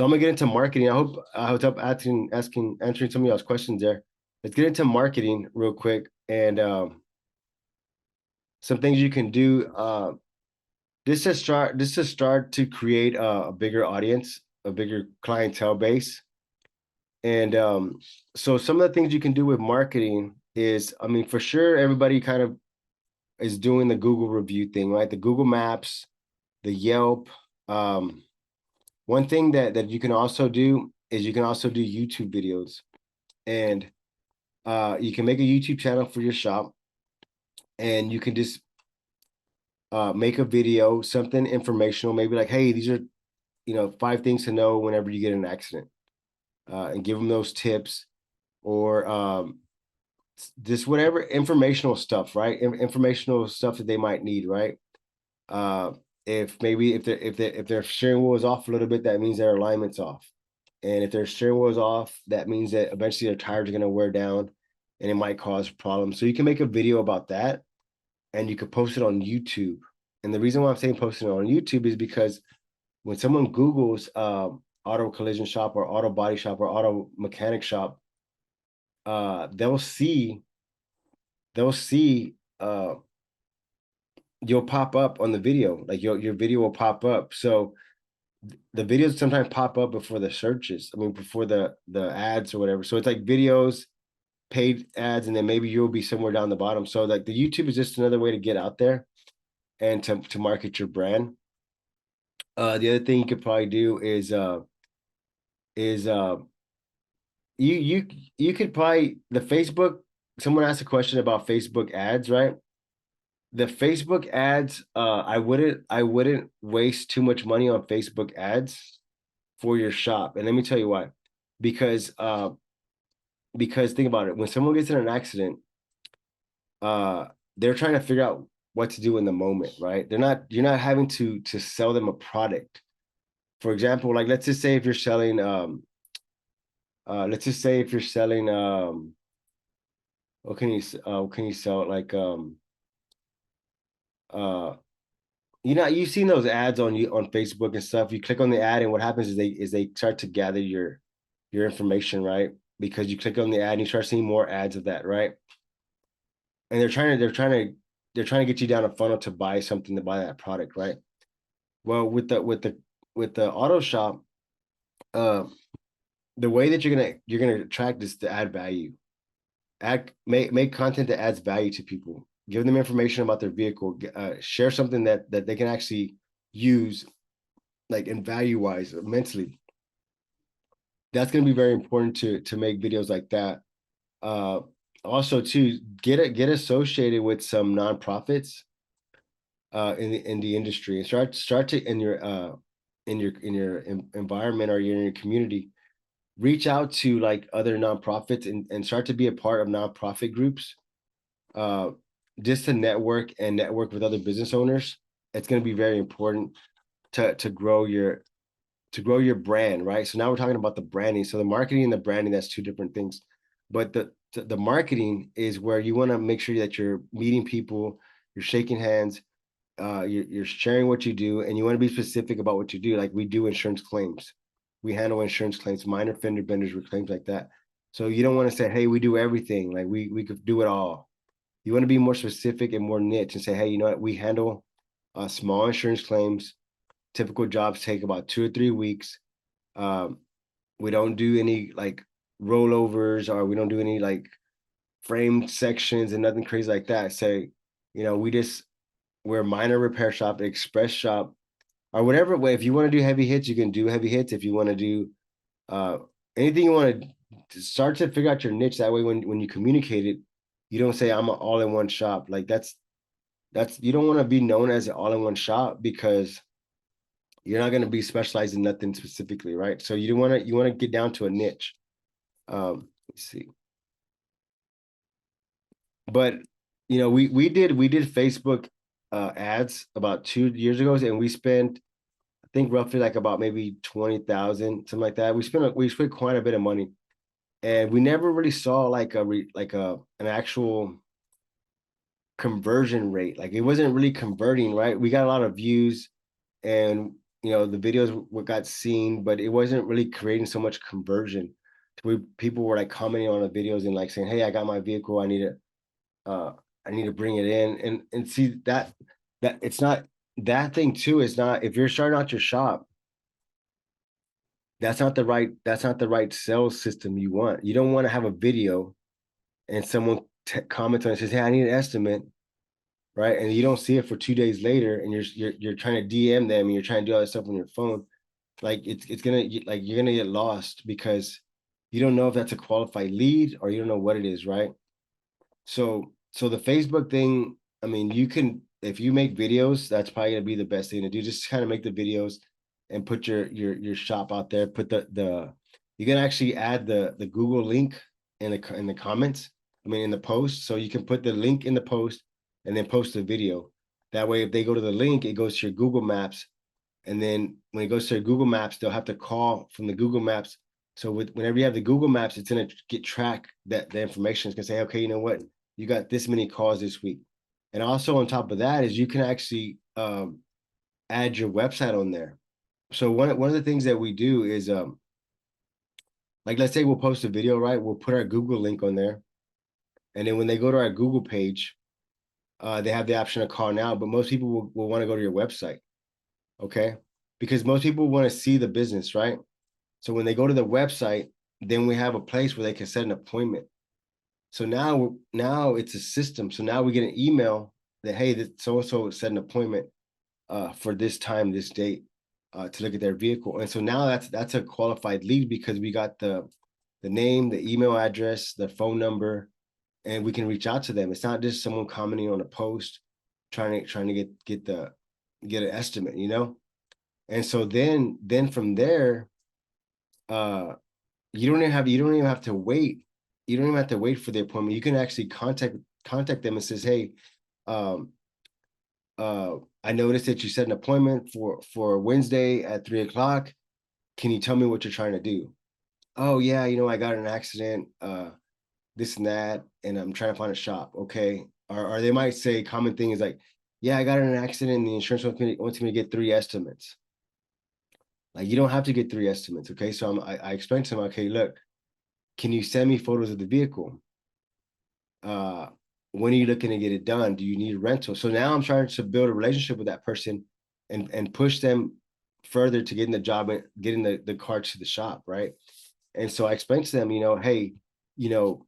So I'm gonna get into marketing. I hope answering some of y'all's questions there. Let's get into marketing real quick and some things you can do. This to start to create a bigger audience, a bigger clientele base. And so some of the things you can do with marketing is, I mean, for sure, everybody kind of is doing the Google review thing, right? The Google Maps, the Yelp. Um, One thing that you can also do is you can also do YouTube videos, and you can make a YouTube channel for your shop, and you can just make a video, something informational, maybe like, hey, these are 5 things to know whenever you get in an accident, and give them those tips, or just whatever informational stuff, right? Informational stuff that they might need, right? Uh, if maybe if their steering wheel is off a little bit, that means their alignment's off. And if their steering wheel is off, that means that eventually their tires are going to wear down and it might cause problems. So you can make a video about that and you could post it on YouTube. And the reason why I'm saying posting it on YouTube is because when someone Googles auto collision shop or auto body shop or auto mechanic shop, they'll see you'll pop up on the video, like your video will pop up. So the videos sometimes pop up before the searches. I mean, before the ads or whatever. So it's like videos, paid ads, and then maybe you'll be somewhere down the bottom. So like the YouTube is just another way to get out there and to market your brand. The other thing you could probably do is you could probably the Facebook. Someone asked a question about Facebook ads, right? The Facebook ads, I wouldn't waste too much money on Facebook ads for your shop. And let me tell you why. Because because think about it, when someone gets in an accident, uh they're trying to figure out what to do in the moment, right? You're not having to sell them a product. For example, like let's just say if you're selling what can you sell, like uh you've seen those ads on Facebook and stuff. You click on the ad and what happens is they start to gather your information, right? Because you click on the ad and you start seeing more ads of that, right? And they're trying to get you down a funnel to buy something, to buy that product, right? Well, with the auto shop, uh, the way that you're gonna attract is to add value. Make content that adds value to people. Give them information about their vehicle. Share something that they can actually use, like in value wise, mentally. That's going to be very important to make videos like that. Uh, Also, too, get associated with some nonprofits in the industry, and start to in your environment, or in your community, reach out to like other nonprofits, and start to be a part of nonprofit groups, uh, just to network with other business owners. It's going to be very important to grow your brand, right? So now we're talking about the branding. So the marketing and the branding, that's two different things. But the marketing is where you want to make sure that you're meeting people, you're shaking hands, you're sharing what you do, and you want to be specific about what you do. Like we do insurance claims, we handle insurance claims, minor fender benders, claims like that. So you don't want to say, hey, we do everything. Like we could do it all. You want to be more specific and more niche and say, hey, you know what? We handle small insurance claims. Typical jobs take about 2 or 3 weeks. Um, we don't do any like rollovers, or we don't do any like frame sections and nothing crazy like that. Say, we're a minor repair shop, express shop, or whatever way. If you want to do heavy hits, you can do heavy hits. If you want to do uh, anything you want to start to figure out your niche. That way, when you communicate it, you don't say I'm an all-in-one shop. Like that's you don't want to be known as an all-in-one shop, because you're not going to be specialized in nothing specifically, right? So you want to get down to a niche. Let's see. But we did Facebook ads about 2 years ago, and we spent, I think, roughly like about maybe 20,000, something like that. We spent quite a bit of money, and we never really saw like an actual conversion rate. Like it wasn't really converting, right? We got a lot of views, and the videos what got seen, but it wasn't really creating so much conversion. People were like commenting on the videos and like saying, "Hey, I got my vehicle. Uh, I need to bring it in." And see that it's not that thing too. Is not if you're starting out your shop, that's not the right sales system you want. You don't want to have a video and someone comments on it and says, "Hey, I need an estimate." Right, and you don't see it for 2 days later, and you're trying to DM them and you're trying to do all this stuff on your phone. Like it's gonna like you're gonna get lost because you don't know if that's a qualified lead or you don't know what it is, right? So the Facebook thing, I mean, you can if you make videos, that's probably gonna be the best thing to do. Just kind of make the videos and put your shop out there. Put the you can actually add the Google link in the comments. I mean, in the post, so you can put the link in the post and then post the video. That way, if they go to the link, it goes to your Google Maps, and then when it goes to Google Maps, they'll have to call from the Google Maps. So whenever you have the Google Maps, it's gonna get track that the information. It's gonna say, okay, you know what, you got this many calls this week. And also on top of that is you can actually add your website on there. So one of the things that we do is like let's say we'll post a video, right? We'll put our Google link on there, and then when they go to our Google page, they have the option to call now. But most people will want to go to your website, okay? Because most people want to see the business, right? So when they go to the website, then we have a place where they can set an appointment. So now it's a system. So now we get an email that, hey, so and so set an appointment for this time, this date, to look at their vehicle. And so now that's a qualified lead because we got the name, the email address, the phone number, and we can reach out to them. It's not just someone commenting on a post trying to get an estimate, you know? And so then from there, uh you don't even have to wait. You don't even have to wait for the appointment. You can actually contact them and says, hey, um, I noticed that you set an appointment for Wednesday at 3 o'clock. Can you tell me what you're trying to do? Oh yeah, I got in an accident, this and that, and I'm trying to find a shop. Okay. Or they might say common thing is like, yeah, I got in an accident and the insurance wants me to get 3 estimates. Like you don't have to get 3 estimates. Okay. So I explained to them, okay, look, can you send me photos of the vehicle? uh when are you looking to get it done? Do you need rental? So now I'm trying to build a relationship with that person and push them further to getting the job and getting the car to the shop, right? And so I explained to them, hey, you know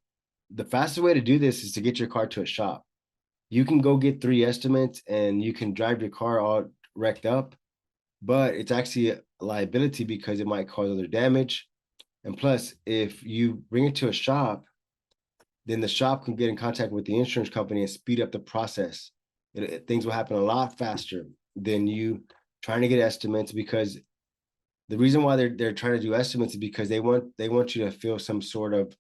the fastest way to do this is to get your car to a shop. You can go get 3 estimates and you can drive your car all wrecked up, but it's actually a liability because it might cause other damage. And plus, if you bring it to a shop, then the shop can get in contact with the insurance company and speed up the process. Things will happen a lot faster than you trying to get estimates, because the reason why they're trying to do estimates is because they want you to feel some sort of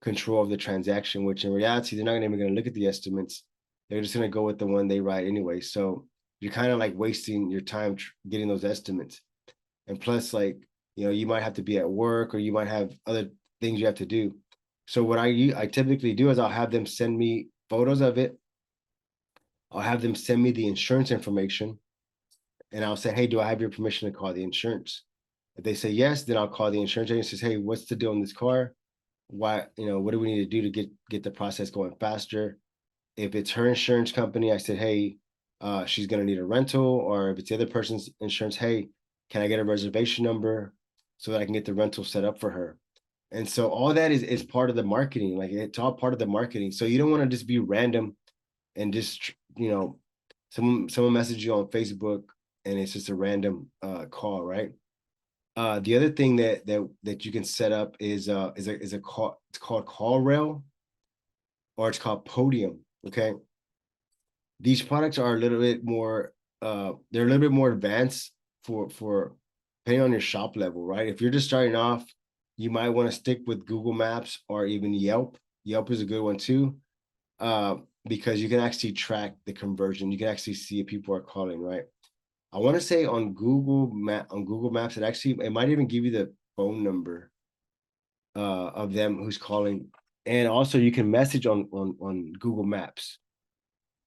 control of the transaction, which in reality they're not even going to look at the estimates. They're just going to go with the one they write anyway. So you're kind of like wasting your time getting those estimates. And plus, like, you might have to be at work or you might have other things you have to do. So what I typically do is I'll have them send me photos of it. I'll have them send me the insurance information, and I'll say, hey, do I have your permission to call the insurance? If they say yes, then I'll call the insurance agent and says, hey, what's the deal on this car? Why, what do we need to do to get the process going faster? If it's her insurance company, I said, hey, she's going to need a rental. Or if it's the other person's insurance, hey, can I get a reservation number so that I can get the rental set up for her? And so all that is part of the marketing. Like it's all part of the marketing. So you don't want to just be random and just, someone message you on Facebook and it's just a random call, right? The other thing that you can set up is a call. It's called Call Rail, or it's called Podium. Okay, these products are a little bit more. They're a little bit more advanced for depending on your shop level, right? If you're just starting off, you might want to stick with Google Maps or even Yelp. Yelp is a good one too, because you can actually track the conversion. You can actually see if people are calling, right? I want to say on Google Maps, it might even give you the phone number of them who's calling, and also you can message on Google Maps.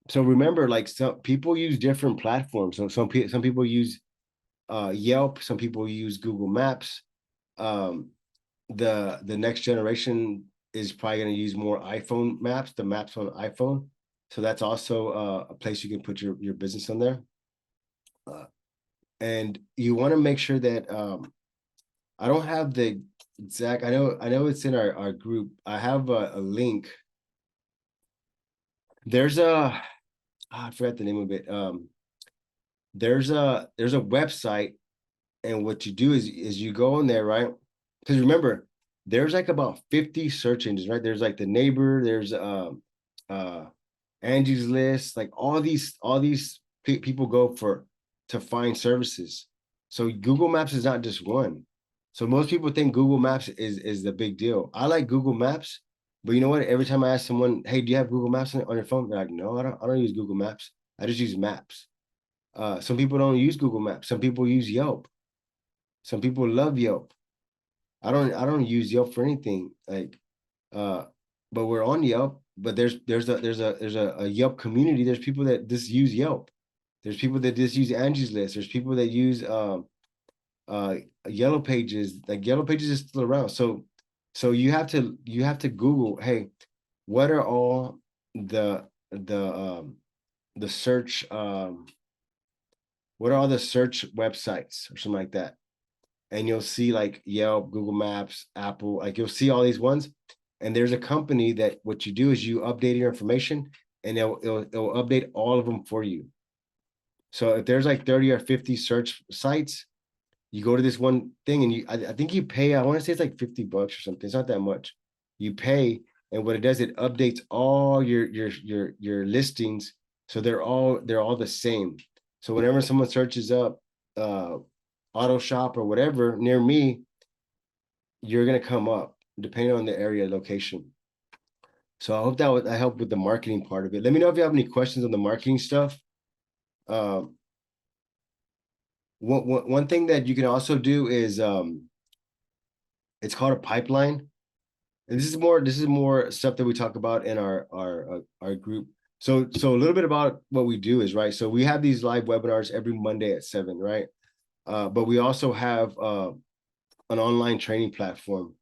So remember, like some people use different platforms. So some people use Yelp. Some people use Google Maps. Um, the next generation is probably going to use more iPhone maps, the maps on iPhone. So that's also a place you can put your business on there. And you want to make sure that I don't have the exact. I know it's in our group. I have a link. There's a I forgot the name of it. There's a website, and what you do is you go in there, right? Because remember, there's like about 50 search engines, right? There's like the neighbor, there's uh Angie's List, like all these people go for to find services. So Google Maps is not just one. So most people think Google Maps is the big deal. I like Google Maps, but you know what? Every time I ask someone, "Hey, do you have Google Maps on your phone?" They're like, "No, I don't use Google Maps. I just use Maps." Some people don't use Google Maps. Some people use Yelp. Some people love Yelp. I don't use Yelp for anything. Like uh but we're on Yelp, but there's a Yelp community. There's people that just use Yelp. There's people that just use Angie's List. There's people that use uh Yellow Pages. Like Yellow Pages is still around. So you have to Google, hey, what are all the search what are all the search websites or something like that? And you'll see like Yelp, Google Maps, Apple, like you'll see all these ones. And there's a company that what you do is you update your information and it'll update all of them for you. So if there's like 30 or 50 search sites, you go to this one thing and I think you pay, I want to say it's like $50 or something. It's not that much. You pay, and what it does, it updates all your listings. So they're all the same. So whenever someone searches up uh auto shop or whatever near me, you're gonna come up depending on the area location. So I hope that helped with the marketing part of it. Let me know if you have any questions on the marketing stuff. Um, one thing that you can also do is it's called a pipeline, and this is more stuff that we talk about in our group. So a little bit about what we do is, right. So we have these live webinars every Monday at 7, right? But we also have an online training platform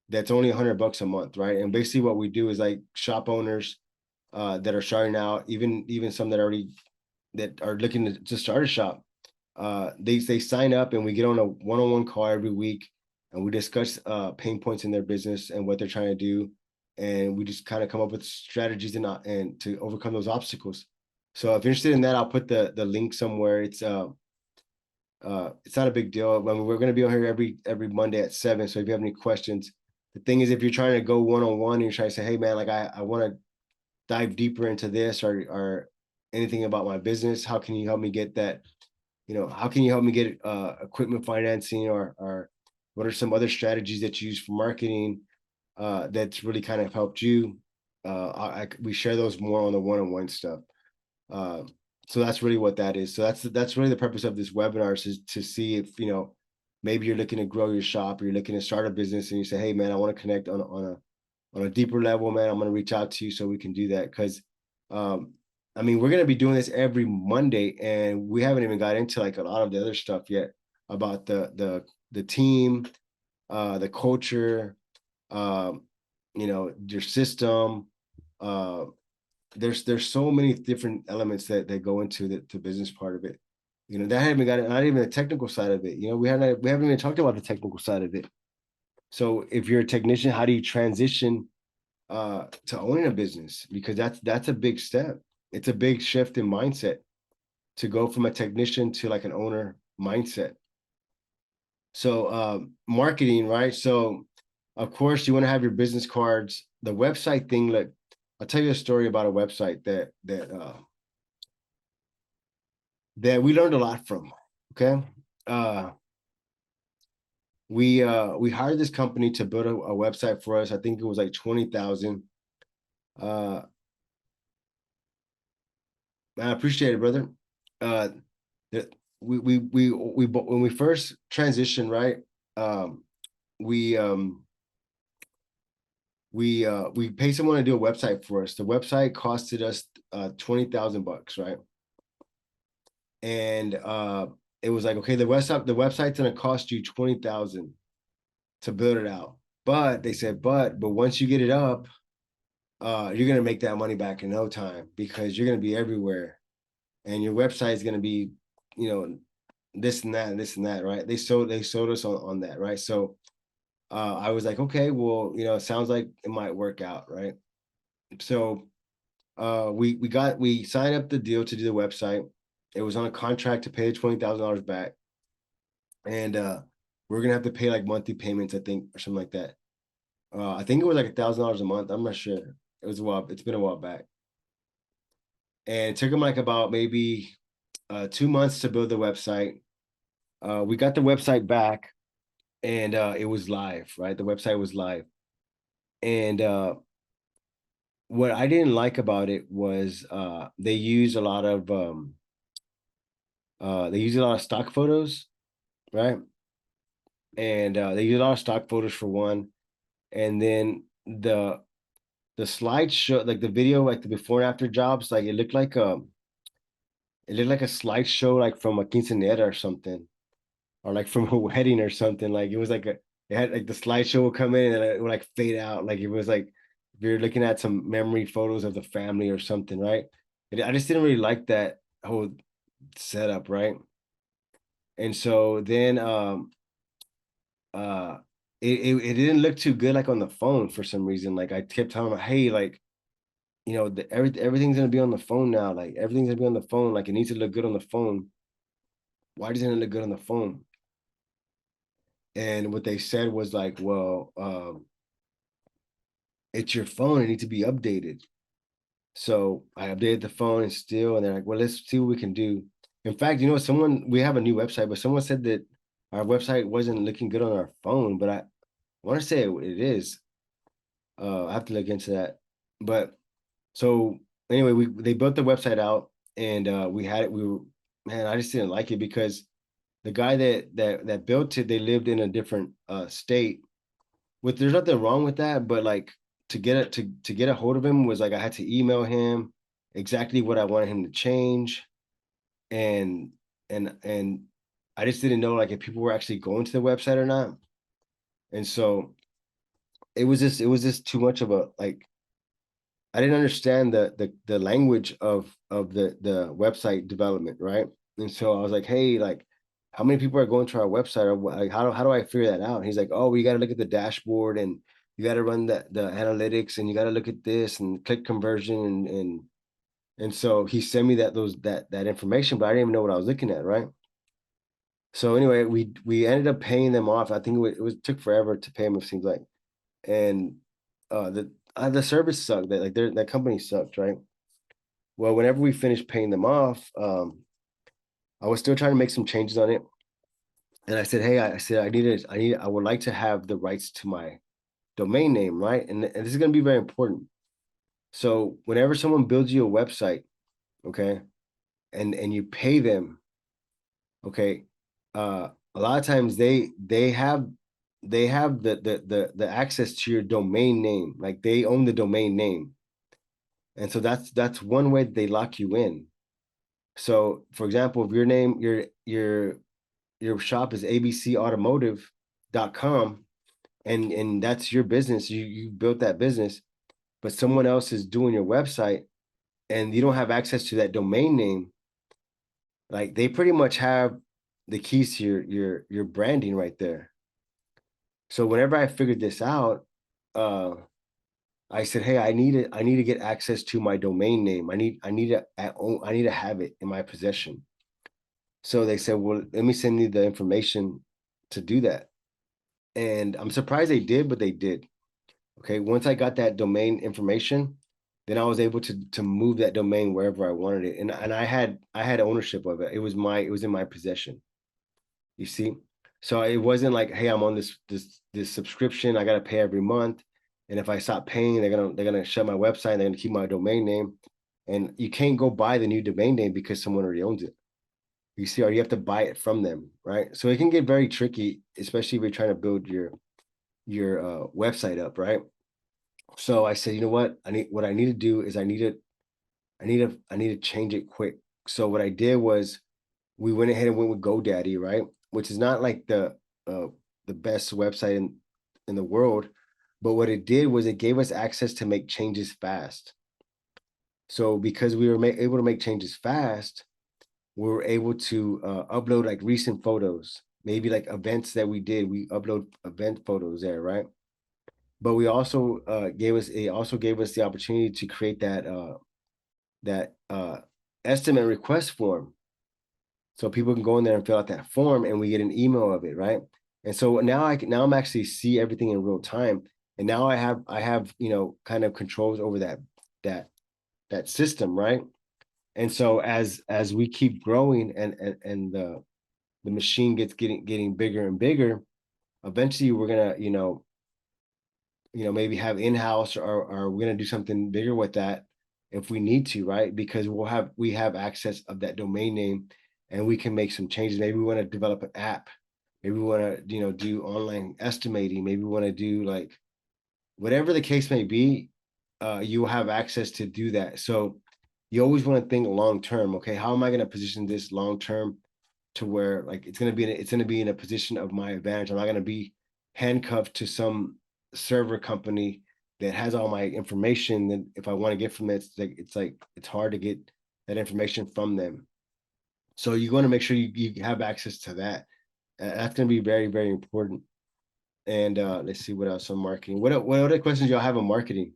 that's only $100 a month, right? And basically what we do is like shop owners that are starting out, even some that are looking to start a shop. They sign up and we get on a one-on-one call every week, and we discuss pain points in their business and what they're trying to do, and we just kind of come up with strategies and to overcome those obstacles. So if you're interested in that, I'll put the link somewhere. It's not a big deal. I mean, we're going to be on here every Monday at 7. So if you have any questions, the thing is, if you're trying to go one-on-one and you're trying to say, hey man, like I want to dive deeper into this or anything about my business, how can you help me get that? How can you help me get equipment financing, or what are some other strategies that you use for marketing that's really kind of helped you? We share those more on the one-on-one stuff. Uh, so that's really what that is. So that's really the purpose of this webinar, is to see if maybe you're looking to grow your shop, or you're looking to start a business, and you say, hey man, I want to connect on a deeper level, man. I'm going to reach out to you so we can do that. Because I mean, we're going to be doing this every Monday, and we haven't even got into like a lot of the other stuff yet about the team, the culture, your system. There's so many different elements that go into the business part of it. That haven't got not even the technical side of it. We haven't even talked about the technical side of it. So if you're a technician, how do you transition to owning a business? Because that's a big step. It's a big shift in mindset to go from a technician to like an owner mindset. So marketing, right? So of course you want to have your business cards. The website thing, like I'll tell you a story about a website that we learned a lot from. Okay. We hired this company to build a website for us. I think it was like 20,000. I appreciate it, brother. Uh, we when we first transitioned, right? We we paid someone to do a website for us. The website costed us $20,000, right? And it was like, okay, the website's gonna cost you 20,000 to build it out. But they said, but once you get it up, you're gonna make that money back in no time because you're gonna be everywhere, and your website is gonna be, you know, this and that and this and that, right? They sold us on that, right? So I was like, okay, well, it sounds like it might work out, right? So we signed up the deal to do the website. It was on a contract to pay $20,000 back, and we're gonna have to pay like monthly payments, I think, or something like that. I think it was like $1,000 a month. I'm not sure. It was a while. It's been a while back, and it took them like about maybe 2 months to build the website. We got the website back, and it was live, right? The website was live, and what I didn't like about it was they use a lot of stock photos, right? And they use a lot of stock photos for one, and then the slideshow, like the video, like the before and after jobs, like it looked like a slideshow, like from a quinceañera or something, or like from a wedding or something. Like it was like it had like the slideshow would come in and it would like fade out, like it was like if you're looking at some memory photos of the family or something, right? I just didn't really like that whole setup, right? And so then uh it didn't look too good like on the phone for some reason. Like I kept telling them, hey, like everything's gonna be on the phone now. Like everything's gonna be on the phone. Like it needs to look good on the phone. Why doesn't it look good on the phone? And what they said was like, well, it's your phone. It needs to be updated. So I updated the phone and still, and they're like, well, let's see what we can do. In fact, we have a new website, but someone said that our website wasn't looking good on our phone, but I want to say it is. I have to look into that. But so anyway, they built the website out, and we had it. Man, I just didn't like it because the guy that built it, they lived in a different state. There's nothing wrong with that, but like to get a hold of him was like I had to email him exactly what I wanted him to change, and and I just didn't know like if people were actually going to the website or not. And so it was just too much of a like I didn't understand the language of the website development, right? And so I was like, hey, like, how many people are going to our website, or like, how do I figure that out? And he's like, oh, we got to look at the dashboard, and you got to run the analytics, and you got to look at this and click conversion, and so he sent me that information, but I didn't even know what I was looking at, right? So anyway, we ended up paying them off. I think it took forever to pay them, it seems like, and the service sucked. That company sucked, right? Well, whenever we finished paying them off, I was still trying to make some changes on it, and I said, "Hey, I said I would like to have the rights to my domain name, right? And this is going to be very important. So whenever someone builds you a website, okay, and you pay them, okay, a lot of times they have the access to your domain name, like they own the domain name, and so that's one way they lock you in. So, for example, if your shop is abcautomotive.com, and that's your business, you built that business, but someone else is doing your website and you don't have access to that domain name, like they pretty much have the keys to your branding right there. So whenever I figured this out, uh I said, hey, I need to get access to my domain name. I need to have it in my possession. So they said, well, let me send you the information to do that. And I'm surprised they did, but they did. Okay. Once I got that domain information, then I was able to move that domain wherever I wanted it. And I had ownership of it. It was in my possession. You see? So it wasn't like, hey, I'm on this subscription. I gotta pay every month. And if I stop paying, they're gonna shut my website and they're gonna keep my domain name. And you can't go buy the new domain name because someone already owns it. You see, or you have to buy it from them, right? So it can get very tricky, especially if you're trying to build your website up, right? So I said, you know what I need to do is I need to change it quick. So what I did was we went ahead and went with GoDaddy, right? Which is not like the best website in the world, but what it did was it gave us access to make changes fast. So because we were able to make changes fast, we were able to upload like recent photos, maybe like events that we did. We upload event photos there, right? But we also gave us the opportunity to create that estimate request form, so people can go in there and fill out that form, and we get an email of it, right? And so now I'm actually see everything in real time, and now I have kind of controls over that that system, right? And so as we keep growing and the machine gets getting bigger and bigger, eventually we're gonna maybe have in-house, or we're gonna do something bigger with that if we need to, right? Because we have access of that domain name, and we can make some changes. Maybe we want to develop an app. Maybe we want to do online estimating. Maybe we want to do like whatever the case may be. You will have access to do that. So you always want to think long term. Okay, how am I going to position this long term to where like it's going to be in a position of my advantage? I'm not going to be handcuffed to some server company that has all my information. Then if I want to get from it, it's hard to get that information from them. So you want to make sure you have access to that. That's going to be very, very important. And let's see what else on marketing. What other questions y'all have on marketing?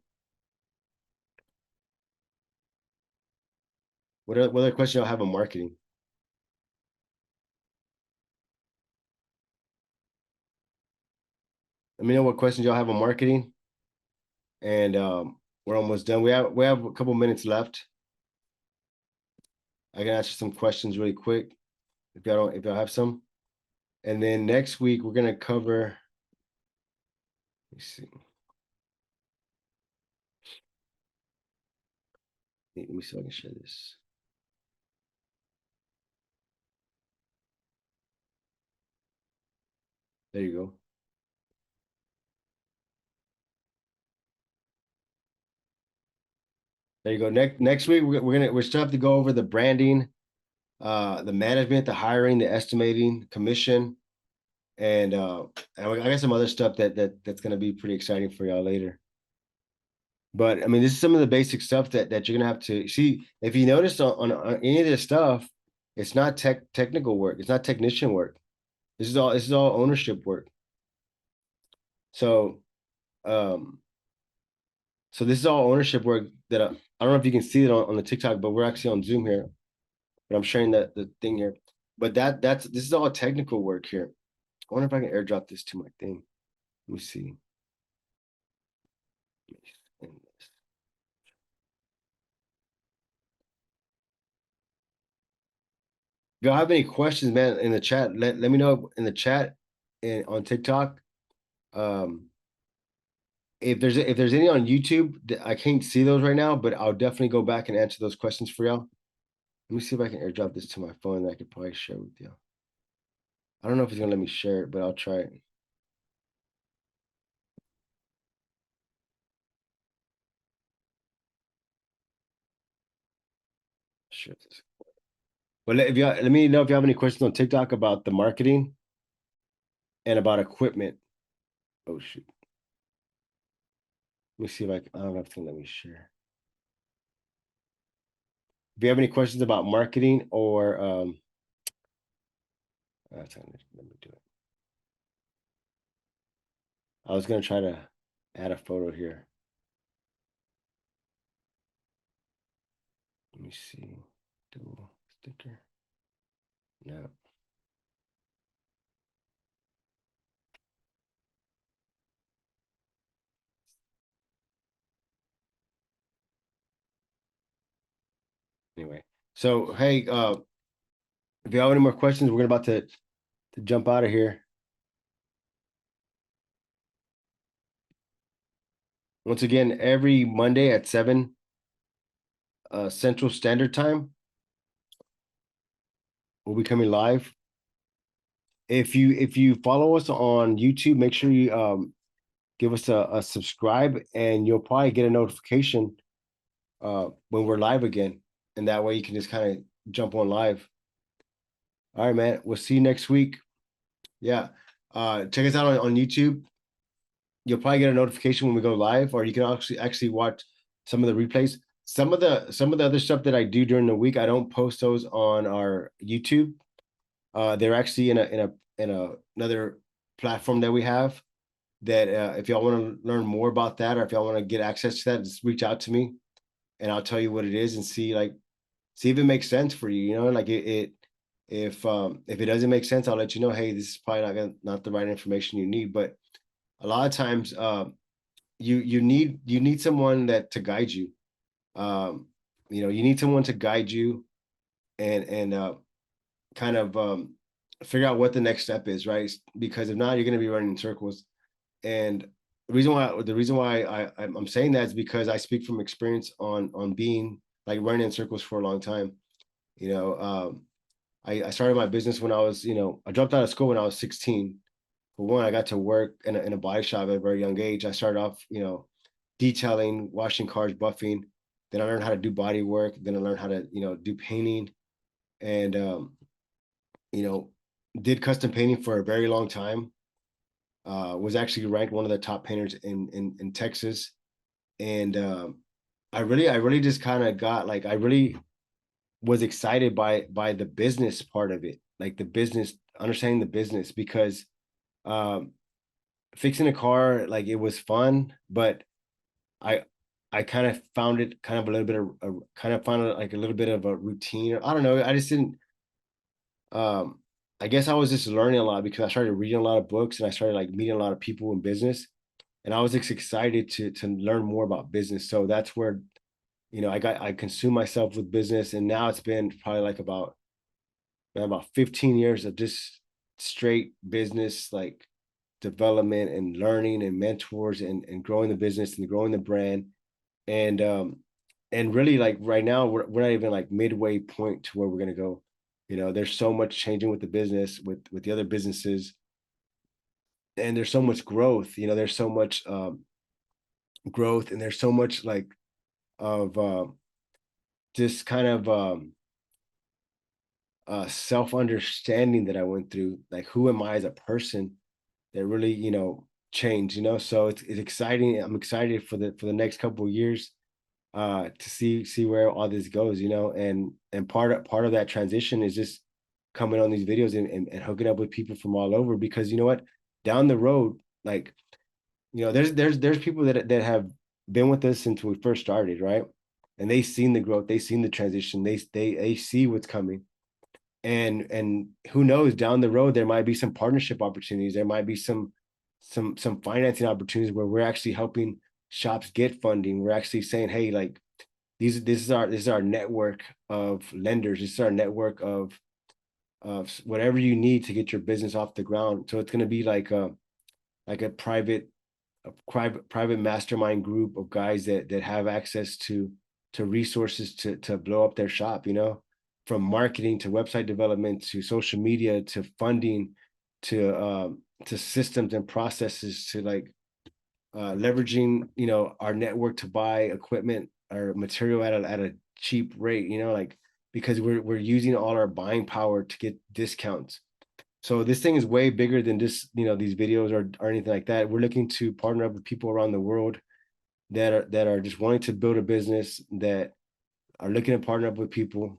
What other questions y'all have on marketing? Let me know what questions y'all have on marketing. And we're almost done. We have a couple minutes left. I can answer some questions really quick if y'all have some. And then next week we're gonna cover. Let me see. Let me see if I can share this. There you go. There you go. Next week we still have to go over the branding, the management, the hiring, the estimating, commission, and I got some other stuff that's gonna be pretty exciting for y'all later. But I mean, this is some of the basic stuff that you're gonna have to see. If you notice on any of this stuff, it's not technical work. It's not technician work. This is all ownership work. So um, so this is all ownership work that I don't know if you can see it on the TikTok, but we're actually on Zoom here. But I'm sharing the thing here. But this is all technical work here. I wonder if I can airdrop this to my thing. Let me see. If y'all have any questions, man, in the chat, let me know in the chat and on TikTok. Um, if there's any on YouTube, I can't see those right now, but I'll definitely go back and answer those questions for y'all. Let me see if I can airdrop this to my phone that I could probably share with you. I don't know if it's gonna let me share it, but I'll try it. Share this. But let me know if you have any questions on TikTok about the marketing and about equipment. Oh shoot. Let me see if I don't know if it's gonna let me share. If you have any questions about marketing or let me do it. I was gonna try to add a photo here. Let me see. Dual sticker. No. Anyway, so hey, if you have any more questions, we're about to jump out of here. Once again, every Monday at 7 Central Standard Time, we'll be coming live. If you follow us on YouTube, make sure you give us a subscribe, and you'll probably get a notification when we're live again. And that way you can just kind of jump on live. All right, man. We'll see you next week. Yeah. Check us out on YouTube. You'll probably get a notification when we go live, or you can actually watch some of the replays. Some of the other stuff that I do during the week, I don't post those on our YouTube. They're actually in another platform that we have. That if y'all want to learn more about that, or if y'all want to get access to that, just reach out to me, and I'll tell you what it is and see if it makes sense for you. You know, like if it doesn't make sense, I'll let you know. Hey, this is probably not the right information you need. But a lot of times, you need someone that to guide you. Um, you need someone to guide you and kind of figure out what the next step is, right? Because if not, you're going to be running in circles. And the reason why I'm saying that is because I speak from experience on being like running in circles for a long time. You know, I started my business when I dropped out of school when I was 16. For one, I got to work in a body shop at a very young age. I started off, detailing, washing cars, buffing. Then I learned how to do body work. Then I learned how to, do painting, and you know, did custom painting for a very long time. Was actually ranked one of the top painters in Texas, and I really just kind of got like I really was excited by the business part of it, like the business, understanding the business, because um, fixing a car, like it was fun, but I I kind of found it kind of a little bit of kind of found it like a little bit of a routine. I don't know. I just didn't. Um, I guess I was just learning a lot because I started reading a lot of books and I started like meeting a lot of people in business, and I was just excited to learn more about business. So that's where I consume myself with business, and now it's been probably like about 15 years of just straight business like development and learning and mentors and growing the business and growing the brand. And really, like right now we're not even like midway point to where we're going to go. There's so much changing with the business, with the other businesses, and there's so much growth. There's so much growth, and there's so much like of just kind of self understanding that I went through. Like, who am I as a person? That really changed. So it's exciting. I'm excited for the next couple of years, to see where all this goes. And part of that transition is just coming on these videos and hooking up with people from all over, because you know what, down the road, like, there's people that have been with us since we first started, right? And they've seen the growth, they've seen the transition, they see what's coming. And who knows, down the road there might be some partnership opportunities, there might be some financing opportunities where we're actually helping shops get funding. We're actually saying, hey, like, this is our network of lenders, this is our network of whatever you need to get your business off the ground. So it's going to be like a private mastermind group of guys that have access to resources to blow up their shop, from marketing to website development to social media to funding to systems and processes, to like leveraging our network to buy equipment or material at a cheap rate, like, because we're using all our buying power to get discounts. So this thing is way bigger than just these videos or anything like that. We're looking to partner up with people around the world that are just wanting to build a business, that are looking to partner up with people